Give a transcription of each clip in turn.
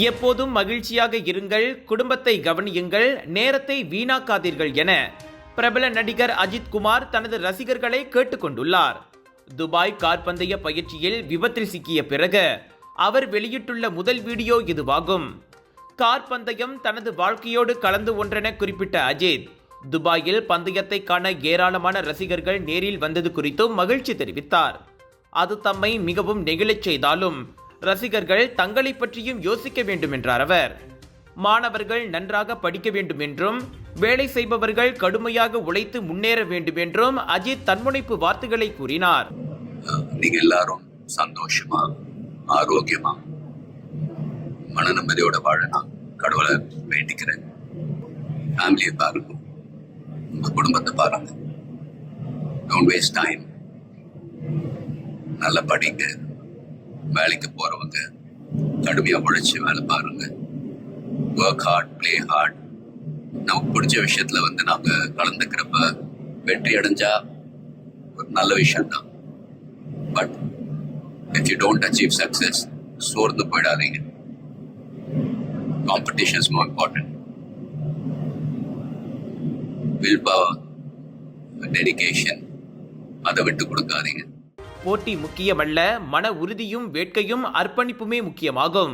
எப்போதும் மகிழ்ச்சியாக இருங்கள், குடும்பத்தை கவனியுங்கள், நேரத்தை வீணாக்காதீர்கள் என பிரபல நடிகர் அஜித் குமார் தனது ரசிகர்களை கேட்டுக்கொண்டுள்ளார். துபாய் கார் பந்தய பயிற்சியில் விபத்தில் சிக்கிய பிறகு அவர் வெளியிட்டுள்ள முதல் வீடியோ இதுவாகும். கார் பந்தயம் தனது வாழ்க்கையோடு கலந்து ஒன்றென குறிப்பிட்ட அஜித், துபாயில் பந்தயத்தை காண ஏராளமான ரசிகர்கள் நேரில் வந்தது குறித்தும் மகிழ்ச்சி தெரிவித்தார். அது தம்மை மிகவும் நெகிழச் செய்தாலும் ரசிகர்கள் தங்களை பற்றியும் யோசிக்க வேண்டும் என்றார் அவர். மாணவர்கள் நன்றாக படிக்க வேண்டும் என்றும் வேலை செய்பவர்கள் கடுமையாக உழைத்து முன்னேற வேண்டும் என்றும் அஜித் தன்முனைப்பு வார்த்தைகளை கூறினார். நீங்க எல்லாரும் சந்தோஷமா, ஆரோக்கியமா, மன நிம்மதியோட வாழணும் கடவுளை வேண்டிக்கிறேன். ஃபேமிலியை பாருங்க, உங்க குடும்பத்தை பாருங்க. Don't waste time. நல்லா படிங்க. வேலைக்கு போறவங்க கடுமையா உழைச்சி வேலை பாருங்க. Work hard, play hard. நமக்கு பிடிச்ச விஷயத்துல நாங்க கலந்துக்கிறப்ப வெற்றி அடைஞ்சா ஒரு நல்ல விஷயம் தான். But if you don't achieve success, சோர்ந்து போயிடாதீங்க. Competition is more important. Will power, dedication, அதை விட்டு கொடுக்காதீங்க. போட்டி முக்கியமல்ல, மன உறுதியும் வேட்கையும் அர்ப்பணிப்புமே முக்கியமாகும்.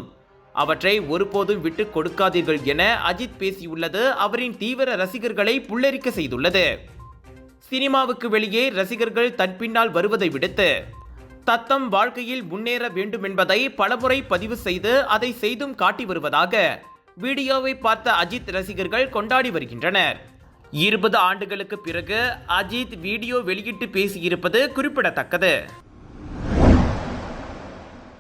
அவற்றை ஒருபோதும் விட்டு கொடுக்காதீர்கள் என அஜித் பேசியுள்ளது அவரின் தீவிர ரசிகர்களை புல்லரிக்க செய்துள்ளது. சினிமாவுக்கு வெளியே ரசிகர்கள் தன் பின்னால் வருவதை விடுத்து தத்தம் வாழ்க்கையில் முன்னேற வேண்டும் என்பதை பலமுறை பதிவு செய்து அதை செய்தும் காட்டி வருவதாக வீடியோவை பார்த்த அஜித் ரசிகர்கள் கொண்டாடி வருகின்றனர். 20 ஆண்டுகளுக்கு பிறகு அஜித் வீடியோ வெளியிட்டு பேசியிருப்பது குறிப்பிடத்தக்கது.